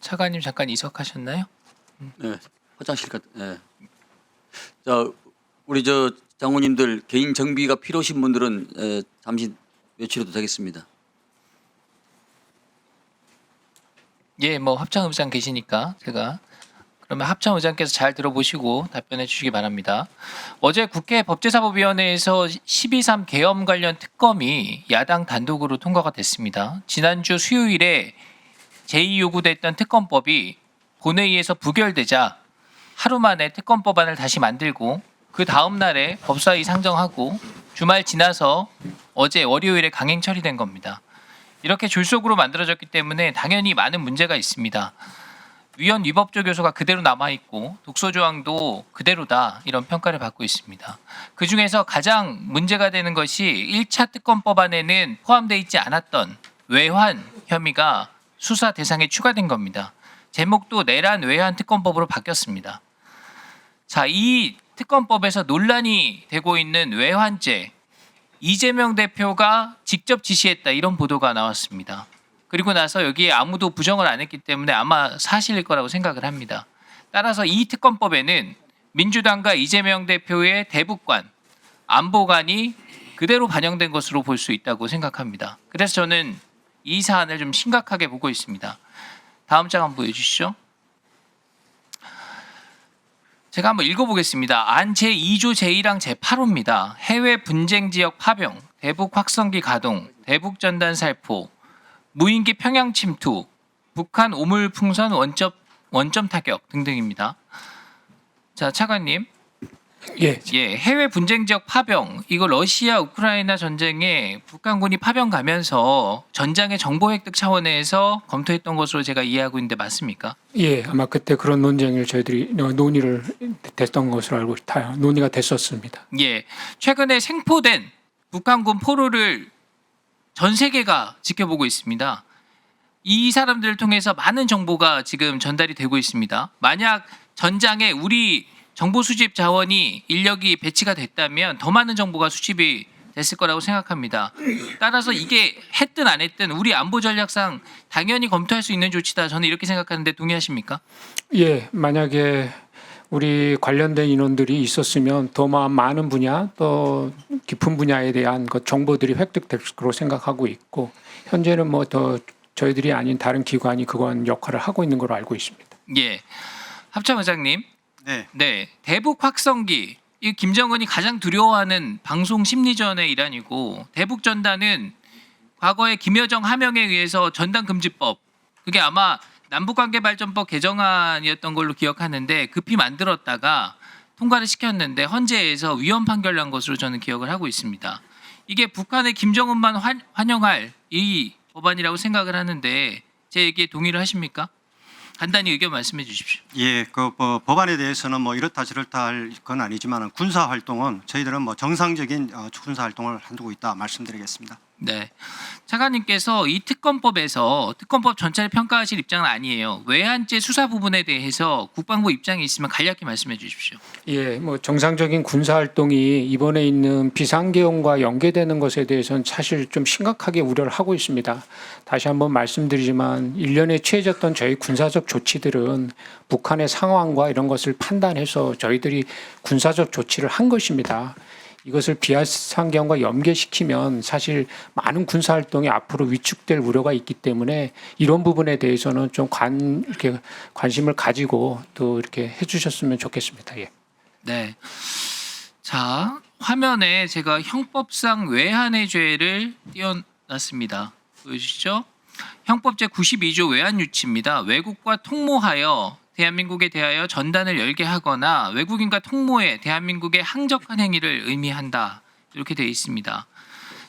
차관님 잠깐 이석하셨나요? 네, 화장실 갔. 네. 자, 우리 저 장모님들 개인 정비가 필요하신 분들은 잠시 외출해도 되겠습니다. 예, 뭐 합창 의장 계시니까 제가 그러면 합창 의장께서 잘 들어보시고 답변해 주시기 바랍니다. 어제 국회 법제사법위원회에서 12.3 계엄 관련 특검이 야당 단독으로 통과가 됐습니다. 지난주 수요일에 제2요구됐던 특검법이 본회의에서 부결되자 하루 만에 특검법안을 다시 만들고 그 다음 날에 법사위 상정하고 주말 지나서 어제 월요일에 강행 처리된 겁니다. 이렇게 졸속으로 만들어졌기 때문에 당연히 많은 문제가 있습니다. 위헌 위법적 요소가 그대로 남아있고 독소 조항도 그대로다 이런 평가를 받고 있습니다. 그중에서 가장 문제가 되는 것이 1차 특검법안에는 포함되어 있지 않았던 외환 혐의가 수사 대상에 추가된 겁니다. 제목도 내란 외환 특검법으로 바뀌었습니다. 자, 이 특검법에서 논란이 되고 있는 외환죄, 이재명 대표가 직접 지시했다 이런 보도가 나왔습니다. 그리고 나서 여기에 아무도 부정을 안 했기 때문에 아마 사실일 거라고 생각을 합니다. 따라서 이 특검법에는 민주당과 이재명 대표의 대북관, 안보관이 그대로 반영된 것으로 볼 수 있다고 생각합니다. 그래서 저는 이 사안을 좀 심각하게 보고 있습니다. 다음 장 한번 보여주시죠. 제가 한번 읽어보겠습니다. 안 제2조 제1항 제8호입니다. 해외 분쟁 지역 파병, 대북 확성기 가동, 대북 전단 살포, 무인기 평양 침투, 북한 오물 풍선 원점 타격 등등입니다. 자, 차관님. 예, 해외 분쟁 지역 파병, 이거 러시아 우크라이나 전쟁에 북한군이 파병 가면서 전장의 정보 획득 차원에서 검토했던 것으로 제가 이해하고 있는데 맞습니까? 예, 아마 그때 그런 논쟁을 저희들이 논의를 됐던 것으로 알고 있다. 논의가 됐었습니다. 예, 최근에 생포된 북한군 포로를 전 세계가 지켜보고 있습니다. 이 사람들을 통해서 많은 정보가 지금 전달이 되고 있습니다. 만약 전장에 우리 정보 수집 자원이 인력이 배치가 됐다면 더 많은 정보가 수집이 됐을 거라고 생각합니다. 따라서 이게 했든 안 했든 우리 안보 전략상 당연히 검토할 수 있는 조치다. 저는 이렇게 생각하는데 동의하십니까? 예, 만약에 우리 관련된 인원들이 있었으면 더 많은 분야, 또 깊은 분야에 대한 그 정보들이 획득될 거로 생각하고 있고, 현재는 뭐 더 저희들이 아닌 다른 기관이 그건 역할을 하고 있는 걸로 알고 있습니다. 예, 합참 의장님. 네. 대북 확성기. 이 김정은이 가장 두려워하는 방송 심리전의 일환이고 대북 전단은 과거에 김여정 하명에 의해서 전단 금지법 그게 아마 남북관계발전법 개정안이었던 걸로 기억하는데 급히 만들었다가 통과를 시켰는데 헌재에서 위헌 판결 난 것으로 저는 기억을 하고 있습니다. 이게 북한의 김정은만 환영할 이 법안이라고 생각을 하는데 제 얘기에 동의를 하십니까? 간단히 의견 말씀해 주십시오. 예, 그 법안에 대해서는 뭐 이렇다 저렇다 할 건 아니지만 군사 활동은 저희들은 뭐 정상적인 군사 활동을 하고 있다 말씀드리겠습니다. 네, 차관님께서 이 특검법에서 특검법 전체를 평가하실 입장은 아니에요. 외환죄 수사 부분에 대해서 국방부 입장이 있으면 간략히 말씀해 주십시오. 예, 뭐 정상적인 군사 활동이 이번에 있는 비상계엄과 연계되는 것에 대해서는 사실 좀 심각하게 우려를 하고 있습니다. 다시 한번 말씀드리지만 1년에 취해졌던 저희 군사적 조치들은 북한의 상황과 이런 것을 판단해서 저희들이 군사적 조치를 한 것입니다. 이것을 비상계엄과 연계시키면 사실 많은 군사 활동이 앞으로 위축될 우려가 있기 때문에 이런 부분에 대해서는 좀 이렇게 관심을 가지고 또 이렇게 해주셨으면 좋겠습니다. 예. 네. 자, 화면에 제가 형법상 외환의 죄를 띄워놨습니다. 보여주시죠? 형법 제92조 외환유치입니다. 외국과 통모하여 대한민국에 대하여 전단을 열게 하거나 외국인과 통모해 대한민국의 항적한 행위를 의미한다. 이렇게 되어 있습니다.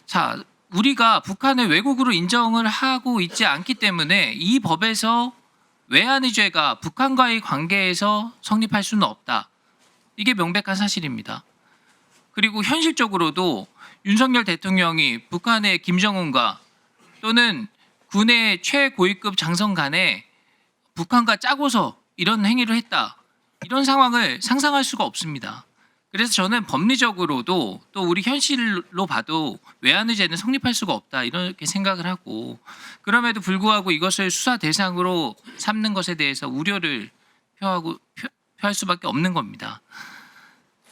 자, 우리가 북한을 외국으로 인정을 하고 있지 않기 때문에 이 법에서 외환의 죄가 북한과의 관계에서 성립할 수는 없다. 이게 명백한 사실입니다. 그리고 현실적으로도 윤석열 대통령이 북한의 김정은과 또는 군의 최고위급 장성 간에 북한과 짜고서 이런 행위를 했다. 이런 상황을 상상할 수가 없습니다. 그래서 저는 법리적으로도 또 우리 현실로 봐도 외환의제는 성립할 수가 없다 이렇게 생각을 하고 그럼에도 불구하고 이것을 수사 대상으로 삼는 것에 대해서 우려를 표할 수밖에 없는 겁니다.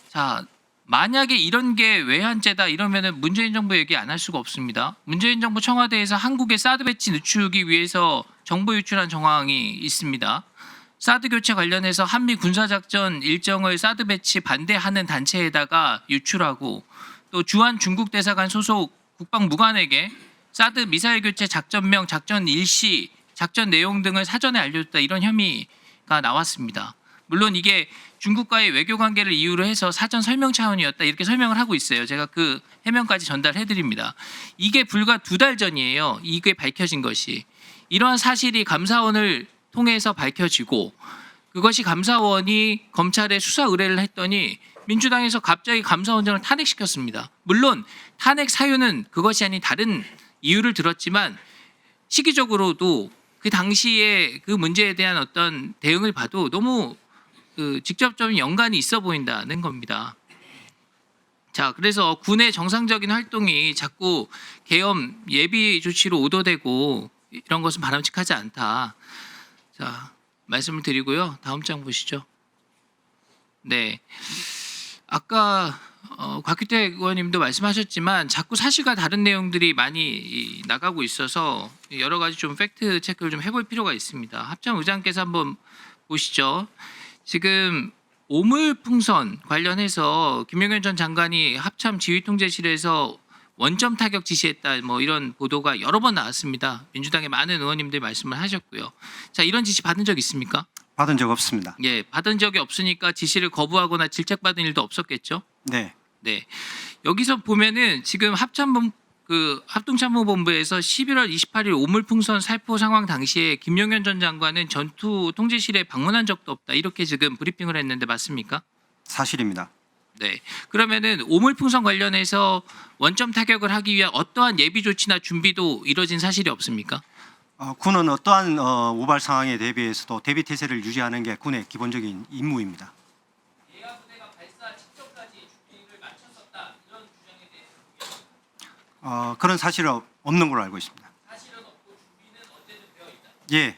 자, 만약에 이런 게 외환제다 이러면은 문재인 정부 얘기 안 할 수가 없습니다. 문재인 정부 청와대에서 한국의 사드 배치 늦추기 위해서 정보 유출한 정황이 있습니다. 사드 교체 관련해서 한미 군사작전 일정을 사드 배치 반대하는 단체에다가 유출하고 또 주한 중국 대사관 소속 국방무관에게 사드 미사일 교체 작전명, 작전 일시, 작전 내용 등을 사전에 알려줬다 이런 혐의가 나왔습니다. 물론 이게 중국과의 외교 관계를 이유로 해서 사전 설명 차원이었다 이렇게 설명을 하고 있어요. 제가 그 해명까지 전달해 드립니다. 이게 불과 2달 전이에요. 이게 밝혀진 것이. 이러한 사실이 감사원을 통해서 밝혀지고 그것이 감사원이 검찰에 수사 의뢰를 했더니 민주당에서 갑자기 감사원장을 탄핵시켰습니다. 물론 탄핵 사유는 그것이 아닌 다른 이유를 들었지만 시기적으로도 그 당시에 그 문제에 대한 어떤 대응을 봐도 너무 직접적인 연관이 있어 보인다는 겁니다. 자, 그래서 군의 정상적인 활동이 자꾸 계엄 예비 조치로 오도되고 이런 것은 바람직하지 않다. 자, 말씀을 드리고요. 다음 장 보시죠. 네, 아까 곽규택 의원님도 말씀하셨지만 자꾸 사실과 다른 내용들이 많이 나가고 있어서 여러 가지 좀 팩트 체크를 좀 해볼 필요가 있습니다. 합참 의장께서 한번 보시죠. 지금 오물풍선 관련해서 김용현 전 장관이 합참 지휘통제실에서 원점 타격 지시했다 뭐 이런 보도가 여러 번 나왔습니다. 민주당의 많은 의원님들 말씀을 하셨고요. 자, 이런 지시 받은 적 있습니까? 받은 적 없습니다. 예, 받은 적이 없으니까 지시를 거부하거나 질책받은 일도 없었겠죠? 네. 네. 여기서 보면은 지금 합동참모본부에서 11월 28일 오물풍선 살포 상황 당시에 김용현 전 장관은 전투 통제실에 방문한 적도 없다. 이렇게 지금 브리핑을 했는데 맞습니까? 사실입니다. 네. 그러면은 오물풍선 관련해서 원점 타격을 하기 위한 어떠한 예비 조치나 준비도 이뤄진 사실이 없습니까? 군은 어떠한 우발 상황에 대비해서도 대비 태세를 유지하는 게 군의 기본적인 임무입니다. 예하부대가 발사 직전까지 준비를 마쳤었다. 이런 주장에 대해서 그런 사실은 없는 걸로 알고 있습니다. 사실은 없고 준비는 언제든 되어 있다. 예.